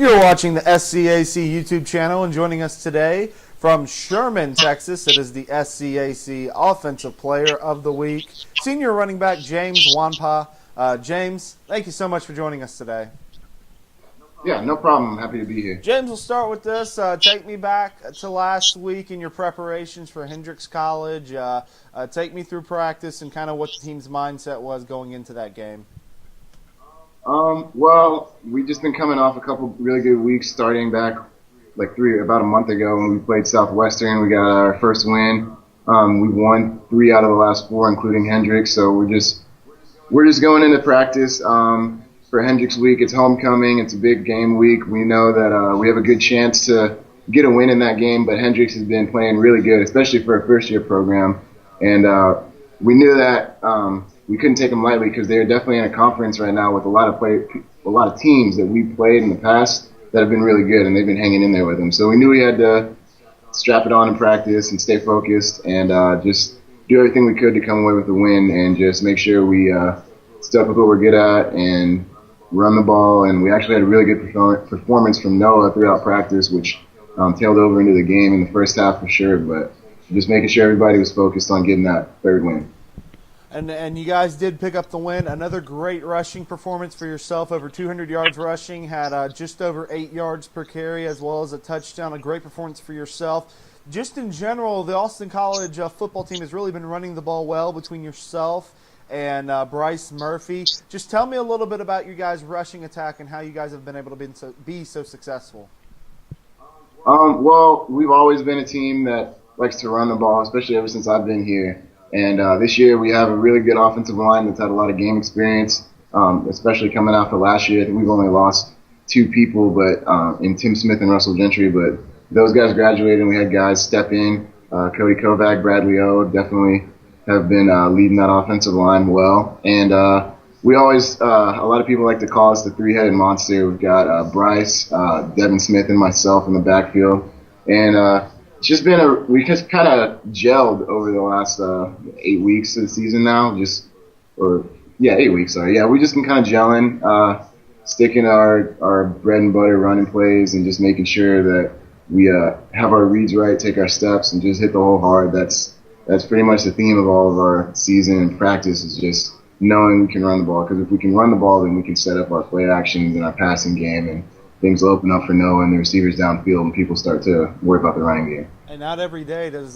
You're watching the SCAC YouTube channel, and joining us today from Sherman, Texas, it is the SCAC Offensive Player of the Week, senior running back James Nwankpah. James, thank you so much for joining us today. Yeah, no problem. I'm happy to be here. James, we'll start with this. Take me back to last week in your preparations for Hendrix College. Take me through practice and kind of what the team's mindset was going into that game. Well, we've just been coming off a couple really good weeks, starting back about a month ago when we played Southwestern. We got our first win. We won 3 out of the last 4, including Hendrix. So we're just going into practice. For Hendrix week, it's homecoming. It's a big game week. We know that we have a good chance to get a win in that game, but Hendrix has been playing really good, especially for a first-year program. And we knew that we couldn't take them lightly because they're definitely in a conference right now with a lot of teams that we played in the past that have been really good, and they've been hanging in there with them. So we knew we had to strap it on in practice and stay focused and just do everything we could to come away with the win and just make sure we stuck with what we're good at and run the ball. And we actually had a really good performance from Noah throughout practice, which tailed over into the game in the first half for sure, but just making sure everybody was focused on getting that third win. And you guys did pick up the win. Another great rushing performance for yourself, over 200 yards rushing, had just over 8 yards per carry as well as a touchdown. A great performance for yourself. Just in general, the Austin College football team has really been running the ball well between yourself and Bryce Murphy. Just tell me a little bit about your guys' rushing attack and how you guys have been able to be so successful. Well, we've always been a team that likes to run the ball, especially ever since I've been here. And this year we have a really good offensive line that's had a lot of game experience, especially coming after last year. I think we've only lost 2 people, but in Tim Smith and Russell Gentry. But those guys graduated, and we had guys step in. Cody Kovac, Bradley O definitely have been leading that offensive line well. And we always, a lot of people like to call us the 3-headed monster. We've got Bryce, Devin Smith, and myself in the backfield. And it's just been we just kind of gelled over the last 8 weeks of the season now. 8 weeks, sorry. Yeah, we just been kind of gelling, sticking our bread and butter running plays and just making sure that we have our reads right, take our steps, and just hit the hole hard. That's pretty much the theme of all of our season and practice, is just knowing we can run the ball. Because if we can run the ball, then we can set up our play actions and our passing game, and things will open up for Noah and the receivers downfield, and people start to worry about the running game. And not every day does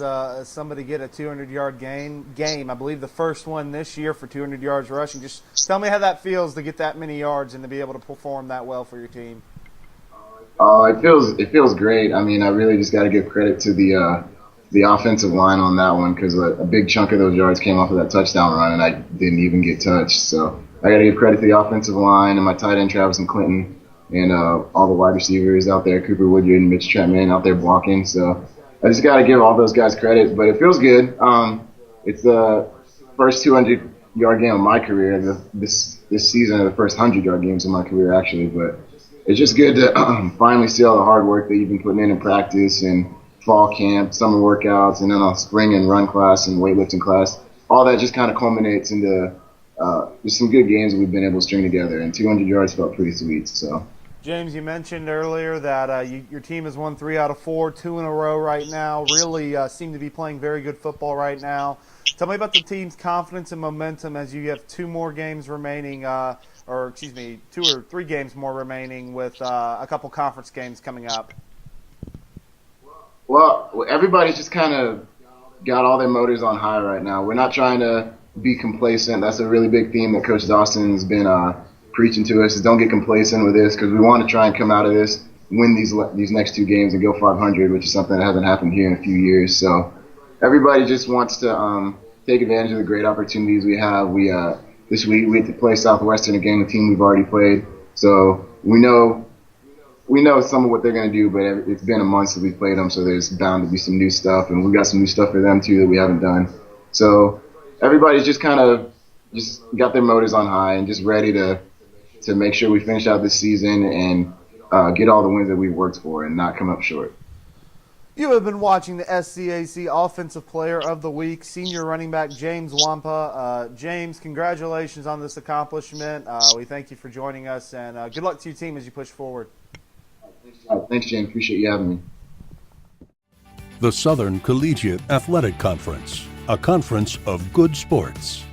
somebody get a 200-yard game. I believe the first one this year for 200 yards rushing. Just tell me how that feels to get that many yards and to be able to perform that well for your team. It feels great. I mean, I really just got to give credit to the offensive line on that one, because a big chunk of those yards came off of that touchdown run, and I didn't even get touched. So I got to give credit to the offensive line and my tight end Travis and Clinton, and all the wide receivers out there, Cooper Woodyard and Mitch Trentman out there blocking. So I just got to give all those guys credit, but it feels good. It's the first 200-yard game of my career, this season, the first 100-yard games of my career, actually. But it's just good to finally see all the hard work that you've been putting in practice and fall camp, summer workouts, and then a spring and run class and weightlifting class. All that just kind of culminates into just some good games that we've been able to string together, and 200 yards felt pretty sweet. So. James, you mentioned earlier that your team has won 3 out of 4, 2 in a row right now. Really seem to be playing very good football right now. Tell me about the team's confidence and momentum as you have 2 more games remaining, 2 or 3 games more remaining with a couple conference games coming up. Well, everybody's just kind of got all their motors on high right now. We're not trying to be complacent. That's a really big theme that Coach Dawson has been preaching to us, is don't get complacent with this, because we want to try and come out of this, win these next 2 games and go 500, which is something that hasn't happened here in a few years. So everybody just wants to take advantage of the great opportunities we have. This week we get to play Southwestern again, the team we've already played. So we know some of what they're going to do, but it's been a month since we've played them, so there's bound to be some new stuff, and we've got some new stuff for them too that we haven't done. So everybody's just kind of just got their motors on high and just ready to make sure we finish out this season and get all the wins that we've worked for and not come up short. You have been watching the SCAC Offensive Player of the Week, senior running back James Nwankpah. James, congratulations on this accomplishment. We thank you for joining us, and good luck to your team as you push forward. Thanks, James. Appreciate you having me. The Southern Collegiate Athletic Conference, a conference of good sports.